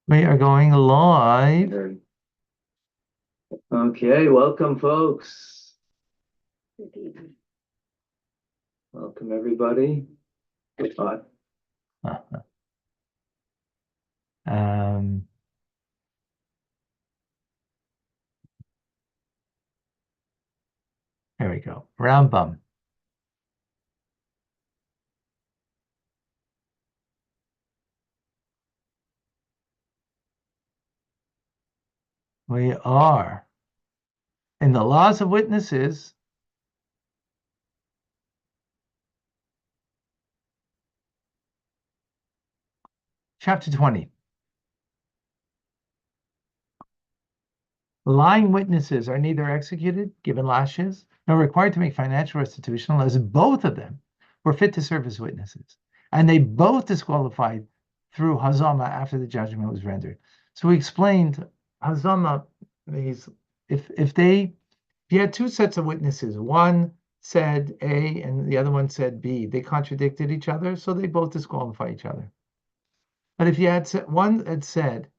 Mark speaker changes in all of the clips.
Speaker 1: We are going live.
Speaker 2: Okay, welcome, folks. Welcome, everybody.
Speaker 1: Um, Here we go. Rambam. We are in the laws of witnesses, chapter 20. Lying witnesses are neither executed, given lashes, nor required to make financial restitution unless both of them were fit to serve as witnesses. And they both disqualified through Hazama after the judgment was rendered. So we explained Hazama, if you had two sets of witnesses, one said A and the other one said B, they contradicted each other, so they both disqualify each other. But if you had one that said,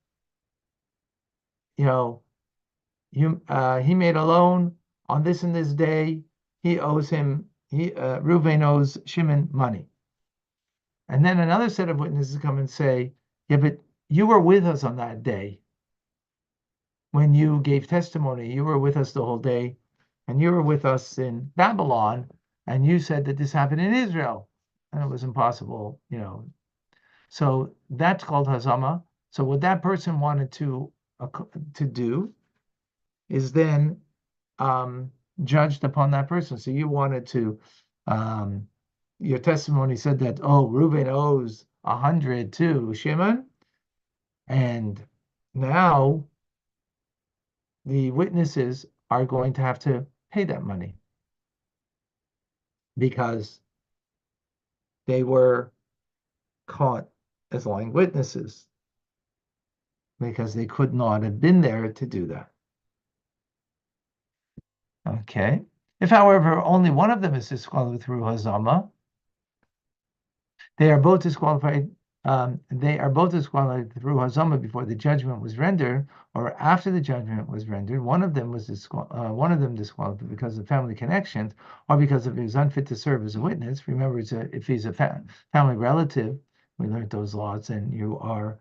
Speaker 1: you know, he made a loan on this and this day. He owes him. Reuven owes Shimon money. And then another set of witnesses come and say, "Yeah, but you were with us on that day when you gave testimony. You were with us the whole day, and you were with us in Babylon, and you said that this happened in Israel, and it was impossible, So that's called hazama. So what that person wanted to do is then judged upon that person. So you wanted to, your testimony said that, oh, Reuben owes 100 to Shimon, and now the witnesses are going to have to pay that money because they were caught as lying witnesses because they could not have been there to do that. Okay. If, however, only one of them is disqualified through Hazama, they are both disqualified. They are both disqualified through Hazama before the judgment was rendered, or after the judgment was rendered. One of them disqualified because of family connections, or because of he was unfit to serve as a witness. Remember, if he's a family relative, we learned those laws, and you are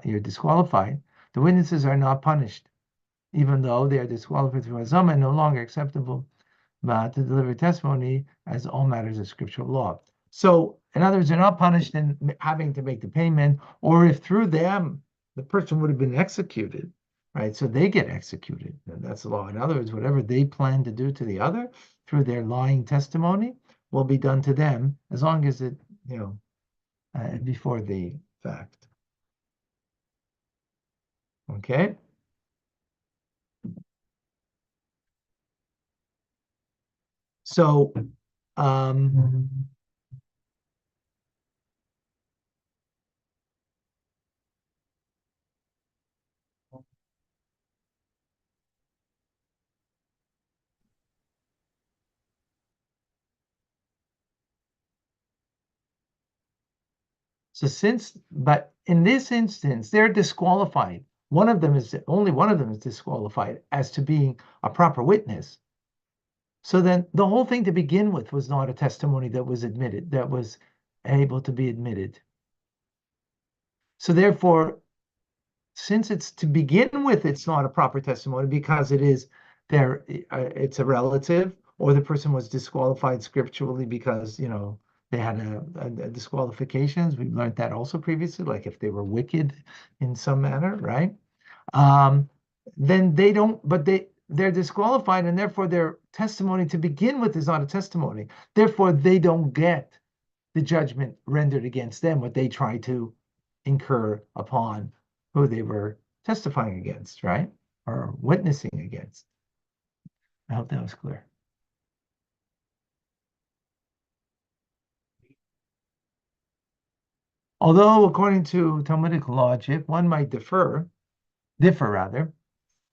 Speaker 1: you're disqualified. The witnesses are not punished, even though they are disqualified through Hazama and no longer acceptable to deliver testimony as all matters of scriptural law. So, in other words, they're not punished in having to make the payment, or if through them the person would have been executed, right? So they get executed. That's the law. In other words, whatever they plan to do to the other through their lying testimony will be done to them as long as it, before the fact. Okay. So, but in this instance, they're disqualified. Only one of them is disqualified as to being a proper witness. So then the whole thing to begin with was not a testimony that was admitted, that was able to be admitted. So therefore, since it's to begin with, it's not a proper testimony because it's a relative, or the person was disqualified scripturally because they had a disqualifications. We've learned that also previously, like if they were wicked in some manner, right? Then they don't, but they're disqualified, and therefore their testimony to begin with is not a testimony. Therefore, they don't get the judgment rendered against them, what they try to incur upon who they were testifying against, right? Or witnessing against. I hope that was clear. Although, according to Talmudic logic, one might differ rather,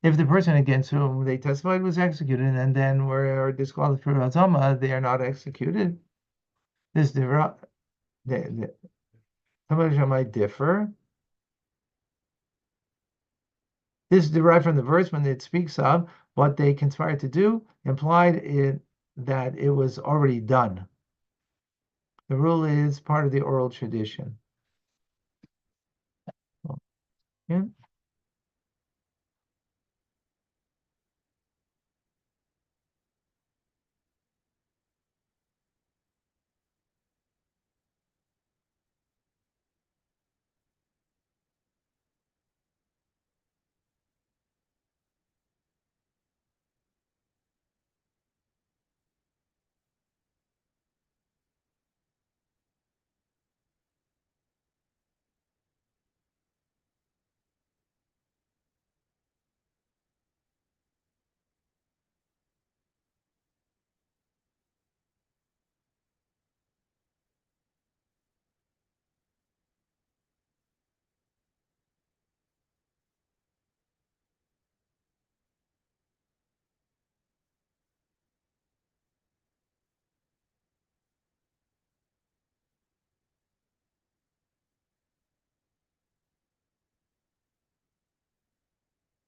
Speaker 1: if the person against whom they testified was executed and then were disqualified for Hazama, they are not executed. The Talmudic might differ, This is derived from the verse when it speaks of what they conspired to do, implied that it was already done. The rule is part of the oral tradition. Yeah.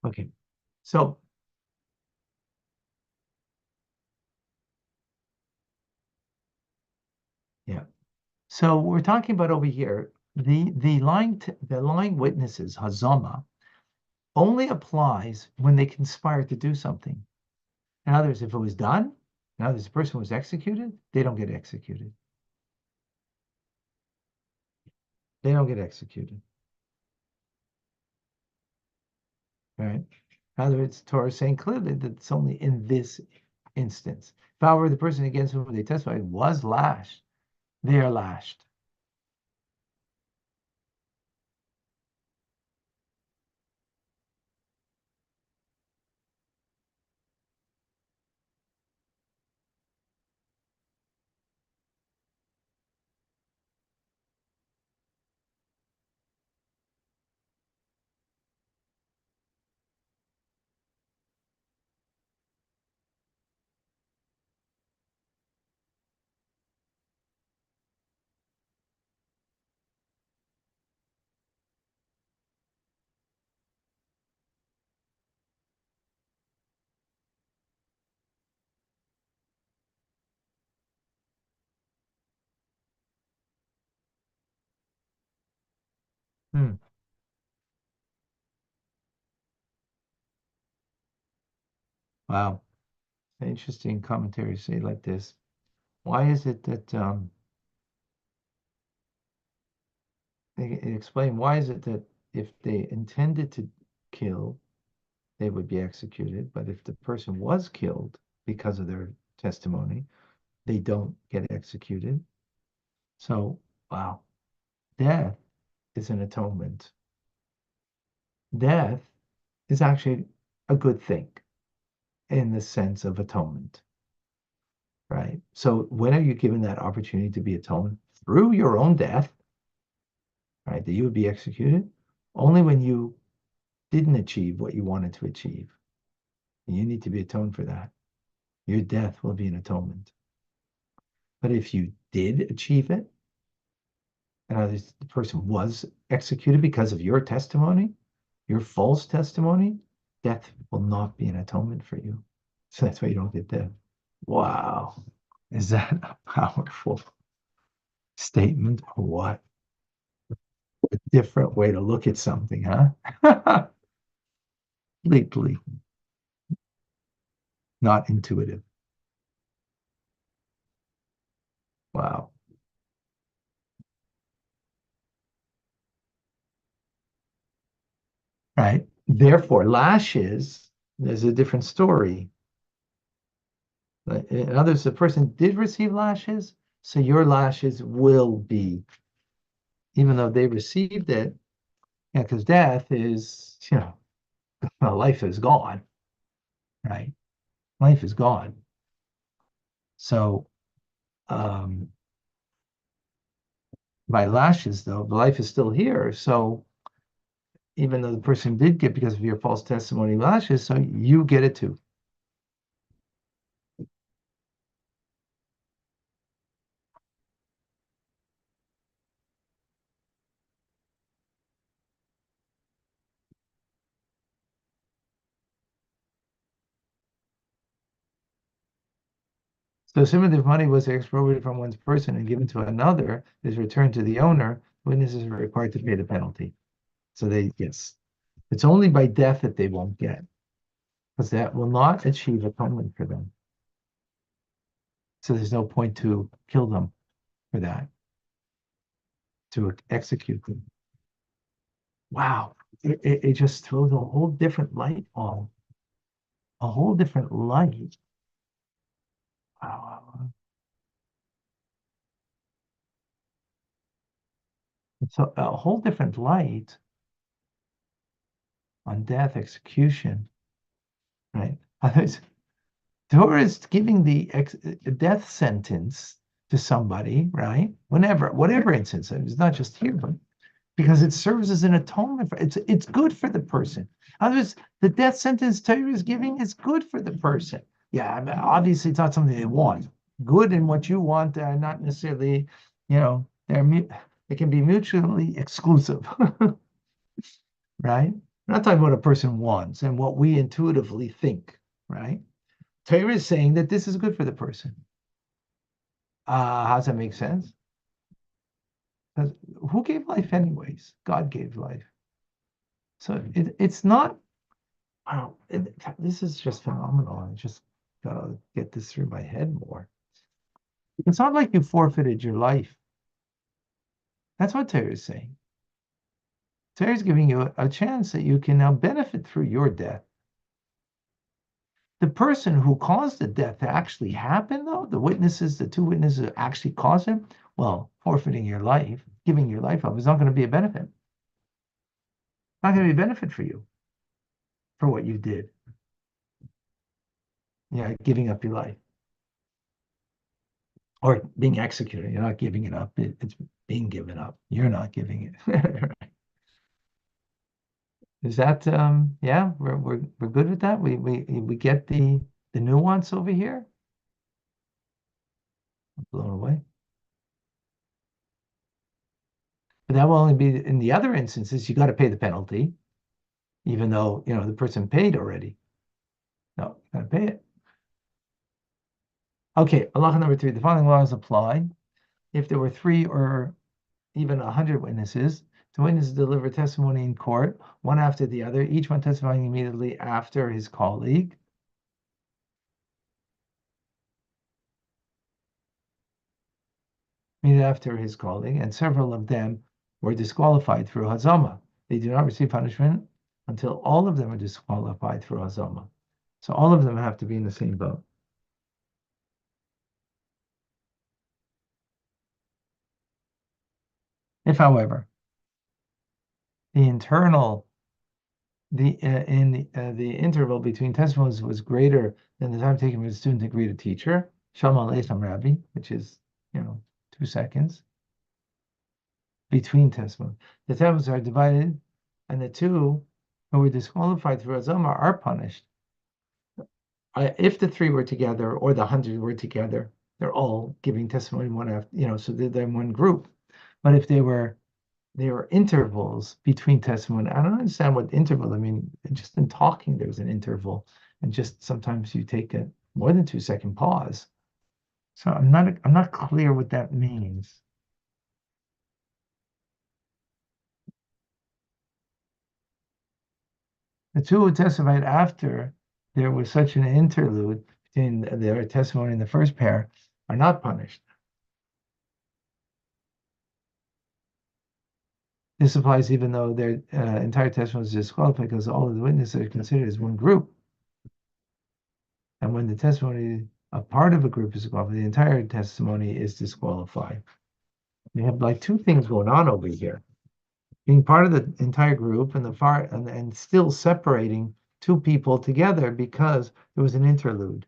Speaker 1: Okay. So yeah. So we're talking about over here, the lying witnesses, hazama, only applies when they conspire to do something. In other words, if it was done, in other words, the person was executed, they don't get executed. They don't get executed. Right? In other words, Torah is saying clearly that it's only in this instance. If however the person against whom they testified was lashed, they are lashed. Hmm. Wow. Interesting commentary say like this. Why is it that they explain why is it that if they intended to kill, they would be executed, but if the person was killed because of their testimony, they don't get executed. So, wow, death is an atonement. Death is actually a good thing in the sense of atonement, right? So, when are you given that opportunity to be atoned? Through your own death, right? That you would be executed only when you didn't achieve what you wanted to achieve. And you need to be atoned for that. Your death will be an atonement. But if you did achieve it, and the person was executed because of your testimony, your false testimony, death will not be an atonement for you. So that's why you don't get death. Wow. Is that a powerful statement or what? A different way to look at something, huh? Completely not intuitive. Wow. Right. Therefore, lashes, there's a different story. In others, the person did receive lashes, so your lashes will be, even though they received it, yeah, because death is, well, life is gone, right? Life is gone. So, um, by lashes, though, the life is still here. So, even though the person did get because of your false testimony lashes, so you get it too. So assuming if money was expropriated from one's person and given to another, is returned to the owner, witnesses are required to pay the penalty. So yes, it's only by death that they won't get, because that will not achieve atonement for them. So there's no point to kill them for that, to execute them. Wow, it just throws a whole different light on, a whole different light. Wow. So a whole different light on death, execution, right? Torah is giving the death sentence to somebody, right? Whatever instance, it's not just here, but because it serves as an atonement for it's good for the person. In other words, the death sentence Torah is giving is good for the person. Yeah, I mean, obviously it's not something they want. Good in what you want are not necessarily, they can be mutually exclusive, right? We're not talking about what a person wants and what we intuitively think, right? Torah is saying that this is good for the person. How does that make sense? Because who gave life anyways? God gave life. So it's not, wow, this is just phenomenal. I just gotta get this through my head more. It's not like you forfeited your life. That's what Torah is saying. Torah is giving you a chance that you can now benefit through your death. The person who caused the death to actually happen, though, the two witnesses who actually caused it, well, forfeiting your life, giving your life up, is not going to be a benefit. Not going to be a benefit for you for what you did. Yeah, giving up your life or being executed. You're not giving it up. It's being given up. You're not giving it. Is that yeah, we're good with that? We get the nuance over here? I'm blown away. But that will only be in the other instances, you got to pay the penalty, even though the person paid already. No, you got to pay it. Okay, halacha number 3. The following laws apply if there were 3 or even 100 witnesses. The witnesses deliver testimony in court, one after the other, each one testifying immediately after his colleague. Immediately after his colleague, and several of them were disqualified through hazama. They do not receive punishment until all of them are disqualified through hazama. So all of them have to be in the same boat. If, however, the internal the interval between testimonies was greater than the time taken for the student to greet a teacher, Shama Tanya Rabbi, which is 2 seconds between testimonies. The testimonies are divided, and the two who were disqualified through Azama are punished. If the 3 were together or the 100 were together, they're all giving testimony one after, so they're in one group. But if there are intervals between testimony. I don't understand what interval. I mean, just in talking, there's an interval, and just sometimes you take a more than 2 second pause. So I'm not clear what that means. The two who testified after there was such an interlude between their testimony and the first pair are not punished. This applies even though their entire testimony is disqualified because all of the witnesses are considered as one group. And when the testimony, a part of a group is disqualified, the entire testimony is disqualified. We have like 2 things going on over here. Being part of the entire group and still separating 2 people together because there was an interlude.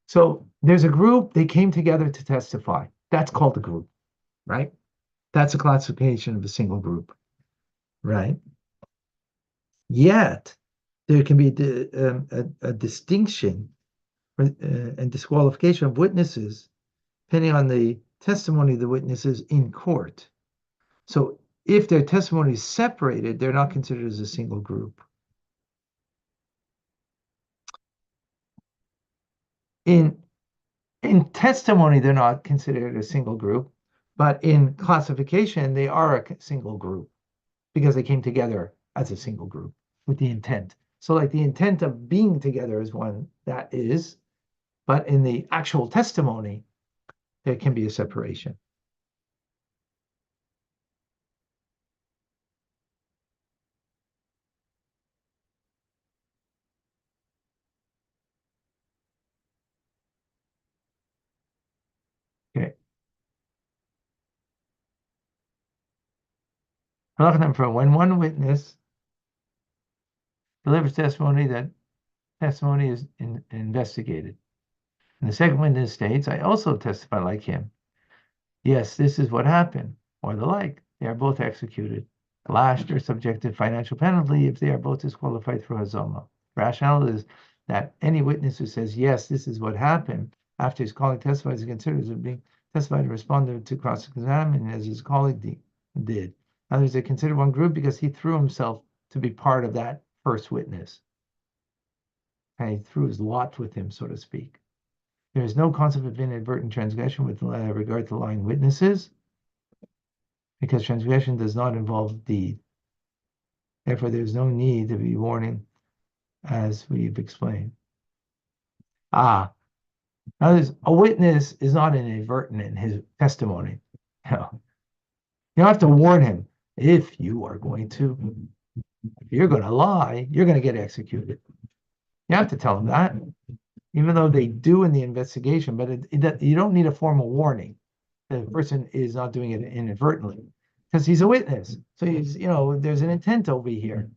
Speaker 1: So there's a group, they came together to testify. That's called a group, right? That's a classification of a single group, right? Yet, there can be a distinction and disqualification of witnesses depending on the testimony of the witnesses in court. So if their testimony is separated, they're not considered as a single group. In testimony, they're not considered a single group, but in classification, they are a single group because they came together as a single group with the intent. So like the intent of being together is one that is, but in the actual testimony, there can be a separation. Okay. For when one witness delivers testimony, that testimony is investigated. And the second witness states, I also testify like him. Yes, this is what happened, or the like. They are both executed, lashed, or subjected to financial penalty if they are both disqualified through hazoma. Rationale is that any witness who says, yes, this is what happened, after his colleague testifies, is considered as being testified and responded to cross-examine as his colleague did. In other words, they consider one group because he threw himself to be part of that first witness. And he threw his lot with him, so to speak. There is no concept of inadvertent transgression with regard to lying witnesses, because transgression does not involve deed. Therefore, there is no need to be warning, as we've explained. Now a witness is not inadvertent in his testimony. You don't have to warn him. If you're going to lie, you're going to get executed. You have to tell them that, even though they do in the investigation, but you don't need a formal warning. The person is not doing it inadvertently because he's a witness. So he's, there's an intent over here.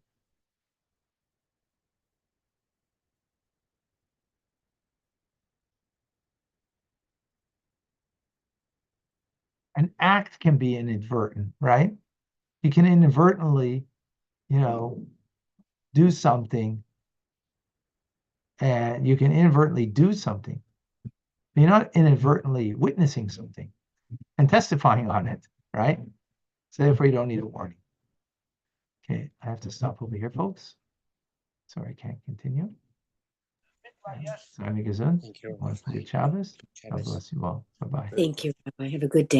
Speaker 1: An act can be inadvertent, right? You can inadvertently, do something, and you can inadvertently do something. You're not inadvertently witnessing something and testifying on it, right? So therefore, you don't need a warning. Okay, I have to stop over here, folks. Sorry, I can't continue. Thank you. God bless you all. Bye-bye.
Speaker 3: Thank you, Rabbi. Have a good day.